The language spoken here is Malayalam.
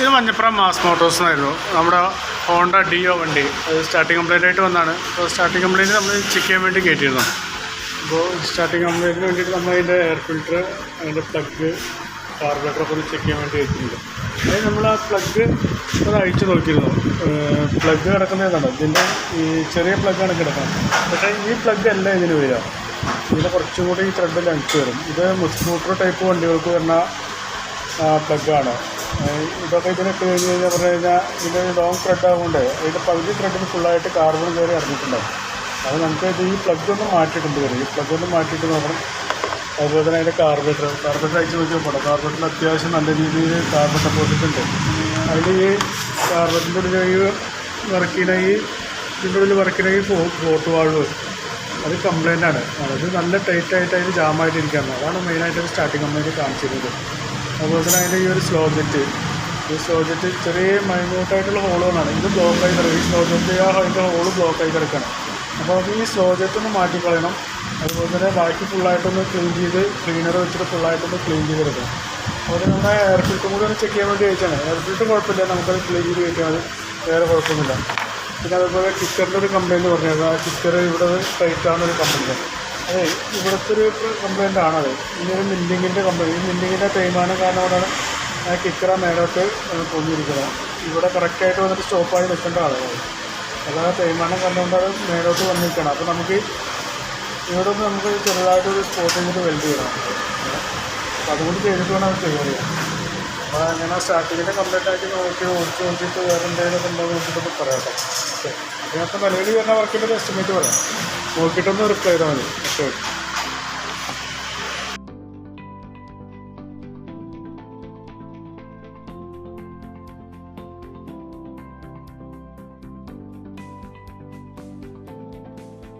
ഇത് മഞ്ഞപ്പുറം മാസ് മോട്ടോഴ്സ് എന്നായിരുന്നു നമ്മുടെ ഹോണ്ട ഡിയോ വണ്ടി. അത് സ്റ്റാർട്ടിങ് കംപ്ലൈൻ്റ് ആയിട്ട് വന്നതാണ്. അപ്പോൾ സ്റ്റാർട്ടിങ് കംപ്ലൈൻറ്റ് നമ്മൾ ചെക്ക് ചെയ്യാൻ വേണ്ടി കയറ്റിയിരുന്നു. അപ്പോൾ സ്റ്റാർട്ടിങ് കംപ്ലൈൻറ്റിന് വേണ്ടിയിട്ട് നമ്മൾ അതിൻ്റെ എയർ ഫിൽറ്റർ, അതിൻ്റെ പ്ലഗ്, കാർബറേറ്ററൊക്കെ ഒന്ന് ചെക്ക് ചെയ്യാൻ വേണ്ടി കയറ്റിയിട്ടുണ്ട്. അതായത് നമ്മൾ ആ പ്ലഗ് ഒന്ന് അഴിച്ച് നോക്കിയിരുന്നു. പ്ലഗ് കിടക്കുന്നതാണ്, ഇതിൻ്റെ ഈ ചെറിയ പ്ലഗ്ഗാണ് കിടക്കുന്നത്. പക്ഷേ ഈ പ്ലഗ് അല്ല ഇതിന് വരിക, ഇതിന് കുറച്ചും കൂടി ഈ ത്രെഡ് ലെങ്ത്ത് വരും. ഇത് സ്കൂട്ടർ ടൈപ്പ് വണ്ടികൾക്ക് വരുന്ന പ്ലഗ്ഗാണ്. ഇതൊക്കെ ഇതിന് ഇട്ട് കഴിഞ്ഞ് കഴിഞ്ഞാൽ പറഞ്ഞു കഴിഞ്ഞാൽ ഇതിൻ്റെ ലോങ് ത്രെഡ് ആകുകൊണ്ട് അതിൻ്റെ പകുതി ത്രെഡിന് ഫുള്ളായിട്ട് കാർബൺ കയറി ഇറങ്ങിയിട്ടുണ്ടാകും. അത് നമുക്ക് ഇത് ഈ പ്ലഗ് ഒന്ന് മാറ്റിയിട്ടുണ്ട് വരും. ഈ പ്ലഗ് ഒന്ന് മാറ്റിയിട്ട് നോക്കണം. അതുപോലെ തന്നെ അതിൻ്റെ കാർബറേറ്റർ അയച്ച് നോക്കിയാൽ പോകണം. കാർബറേറ്ററിൽ അത്യാവശ്യം നല്ല രീതിയിൽ കാർബൺ ഡെപ്പോസിറ്റ് ഉണ്ട്. അതിൽ ഈ കാർബറേറ്ററിൻ്റെ ഉള്ളിൽ ഈ ഇതിൻ്റെ ഉള്ളിൽ വർക്കിന ഈ ഫോർട്ട് വാൾവ് അത് കംപ്ലൈൻ്റ് ആണ്. അത് നല്ല ടൈറ്റായിട്ട് അതിന് ജാമായിട്ടിരിക്കുകയാണ്. അതാണ് മെയിനായിട്ട് സ്റ്റാർട്ടിങ് കംപ്ലൈൻറ്റ് കാണിച്ചിരുന്നത്. അതുപോലെ തന്നെ അതിൻ്റെ ഈ ഒരു സ്ലോ ജെറ്റ്, ഈ സ്ലോ ജെറ്റ് ചെറിയ മൈന്യൂട്ടായിട്ടുള്ള ഹോളുകളാണ്. ഇത് ബ്ലോക്കായി കിടക്കും. ഈ സ്ലോ ജെറ്റ് അതിൻ്റെ ഹോള് ബ്ലോക്കായി കിടക്കുകയാണ്. അപ്പോൾ അത് ഈ സ്ലോ ജെറ്റ് ഒന്ന് മാറ്റിക്കളയണം. അതുപോലെ തന്നെ ബാക്കി ഫുള്ളായിട്ടൊന്ന് ക്ലീൻ ചെയ്ത് ക്ലീനർ വെച്ചിട്ട് ഫുള്ളായിട്ടൊന്ന് ക്ലീൻ ചെയ്ത് എടുക്കണം. അതുപോലെ നമ്മുടെ എയർ ഫിൽറ്റർ കൂടി ഒന്ന് ചെക്ക് ചെയ്യാൻ വേണ്ടി ചോദിച്ചാണ്. എയർ ഫിൽറ്റർ കുഴപ്പമില്ല, നമുക്കത് ക്ലീൻ ചെയ്ത് കഴിക്കാൻ മതി, വേറെ കുഴപ്പമൊന്നുമില്ല. പിന്നെ അതുപോലെ കിക്കറിൻ്റെ ഒരു കംപ്ലയിൻറ്റ് പറഞ്ഞത്, ആ കിക്കർ ഇവിടെ ടൈറ്റാണെന്നൊരു കംപ്ലയിൻറ്റ്. അതെ, ഇവിടുത്തെ ഒരു കംപ്ലയിൻ്റ് ആണത്. ഇനിയൊരു മിൻഡിങ്ങിൻ്റെ കംപ്ലയിൻറ്റ്. ഈ മിൻഡിങ്ങിൻ്റെ തേയ്മാനം കാരണമാണ് ആ കിക്കറ മേലോട്ട് പൊങ്ങിയിരിക്കുന്നത്. ഇവിടെ കറക്റ്റായിട്ട് വന്നിട്ട് സ്റ്റോപ്പായി നിൽക്കേണ്ട ആളുകൾ, അല്ലാതെ തേയ്മാനം കണ്ടുകൊണ്ട് അത് മേലോട്ട് വന്നിരിക്കണം. അപ്പോൾ നമുക്ക് ഇവിടെ നിന്ന് നമുക്ക് ചെറുതായിട്ടൊരു സ്പോട്ട് ചെയ്തിട്ട് വെൽഡ് ചെയ്യണം. അപ്പോൾ അതുകൊണ്ട് ചെയ്തിട്ട് വേണം അത് ക്ലിയർ ചെയ്യാം. അപ്പോൾ അങ്ങനെ സ്റ്റാർട്ടിങ്ങിൻ്റെ കംപ്ലീറ്റ് ആക്കി ഓടിച്ച് നോക്കിയിട്ട് വേറെ എന്തെങ്കിലുമൊക്കെ ഉണ്ടോ നോക്കിയിട്ടൊന്ന് പറയാം. ഓക്കെ, അതിനകത്ത് നിലവിൽ വരുന്ന വർക്കിൻ്റെ എസ്റ്റിമേറ്റ് പറയാം. നോക്കിയിട്ടൊന്ന് റിപ്ലൈ ചെയ്താൽ മതി. ഓക്കെ.